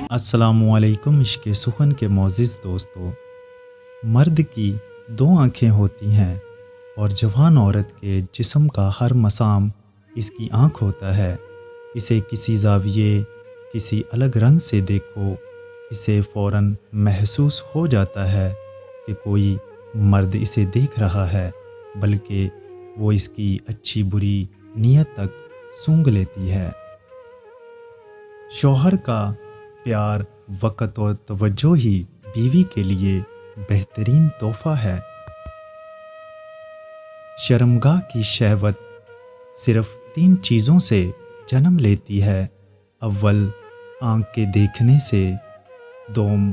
السلام علیکم عشق سخن کے معزز دوستو۔ مرد کی دو آنکھیں ہوتی ہیں اور جوان عورت کے جسم کا ہر مسام اس کی آنکھ ہوتا ہے۔ اسے کسی زاویے کسی الگ رنگ سے دیکھو، اسے فوراً محسوس ہو جاتا ہے کہ کوئی مرد اسے دیکھ رہا ہے، بلکہ وہ اس کی اچھی بری نیت تک سونگھ لیتی ہے۔ شوہر کا پیار، وقت اور توجہ ہی بیوی کے لیے بہترین تحفہ ہے۔ شرمگاہ کی شہوت صرف 3 چیزوں سے جنم لیتی ہے: اول آنکھ کے دیکھنے سے، دوم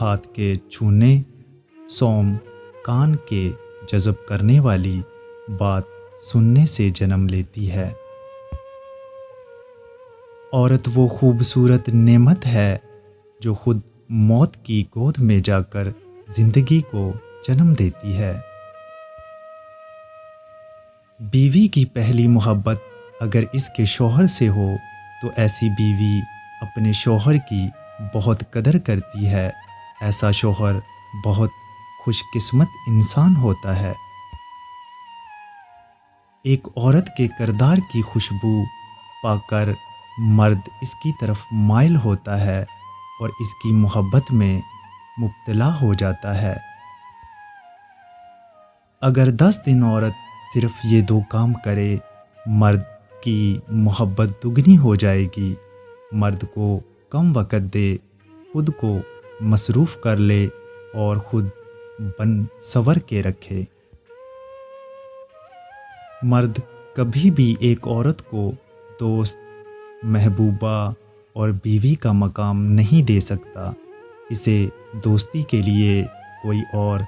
ہاتھ کے چھونے، سوم کان کے جذب کرنے والی بات سننے سے جنم لیتی ہے۔ عورت وہ خوبصورت نعمت ہے جو خود موت کی گود میں جا کر زندگی کو جنم دیتی ہے۔ بیوی کی پہلی محبت اگر اس کے شوہر سے ہو تو ایسی بیوی اپنے شوہر کی بہت قدر کرتی ہے۔ ایسا شوہر بہت خوش قسمت انسان ہوتا ہے۔ ایک عورت کے کردار کی خوشبو پا کر مرد اس کی طرف مائل ہوتا ہے اور اس کی محبت میں مبتلا ہو جاتا ہے۔ اگر 10 دن عورت صرف یہ 2 کام کرے، مرد کی محبت دگنی ہو جائے گی۔ مرد کو کم وقت دے، خود کو مصروف کر لے اور خود بن سنور کے رکھے۔ مرد کبھی بھی ایک عورت کو دوست، محبوبہ اور بیوی کا مقام نہیں دے سکتا۔ اسے دوستی کے لیے کوئی اور،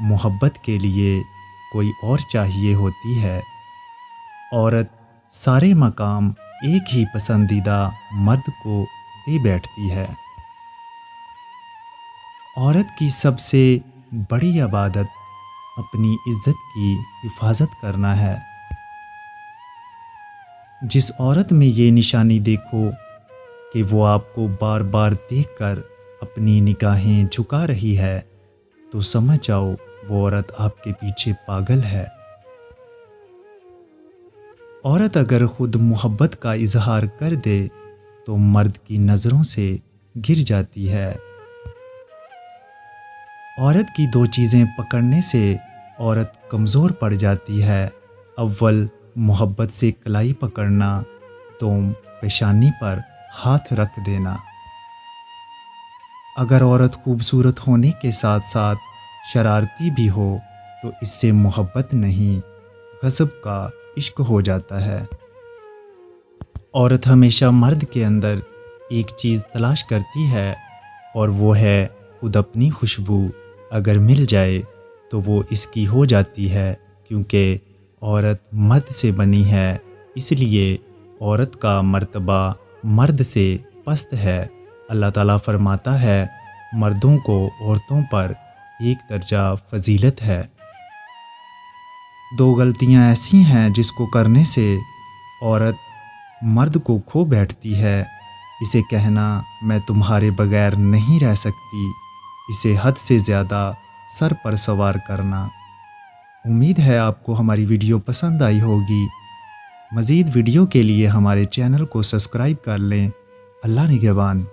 محبت کے لیے کوئی اور چاہیے ہوتی ہے۔ عورت سارے مقام ایک ہی پسندیدہ مرد کو دے بیٹھتی ہے۔ عورت کی سب سے بڑی عبادت اپنی عزت کی حفاظت کرنا ہے۔ جس عورت میں یہ نشانی دیکھو کہ وہ آپ کو بار بار دیکھ کر اپنی نگاہیں جھکا رہی ہے، تو سمجھ جاؤ وہ عورت آپ کے پیچھے پاگل ہے۔ عورت اگر خود محبت کا اظہار کر دے تو مرد کی نظروں سے گر جاتی ہے۔ عورت کی 2 چیزیں پکڑنے سے عورت کمزور پڑ جاتی ہے: اول محبت سے کلائی پکڑنا، دوم پیشانی پر ہاتھ رکھ دینا۔ اگر عورت خوبصورت ہونے کے ساتھ ساتھ شرارتی بھی ہو تو اس سے محبت نہیں، غضب کا عشق ہو جاتا ہے۔ عورت ہمیشہ مرد کے اندر ایک چیز تلاش کرتی ہے اور وہ ہے خود اپنی خوشبو۔ اگر مل جائے تو وہ اس کی ہو جاتی ہے، کیونکہ عورت مرد سے بنی ہے، اس لیے عورت کا مرتبہ مرد سے پست ہے۔ اللہ تعالیٰ فرماتا ہے، مردوں کو عورتوں پر 1 درجہ فضیلت ہے۔ 2 غلطیاں ایسی ہیں جس کو کرنے سے عورت مرد کو کھو بیٹھتی ہے: اسے کہنا میں تمہارے بغیر نہیں رہ سکتی، اسے حد سے زیادہ سر پر سوار کرنا۔ امید ہے آپ کو ہماری ویڈیو پسند آئی ہوگی۔ مزید ویڈیو کے لیے ہمارے چینل کو سبسکرائب کر لیں۔ اللہ نگہبان۔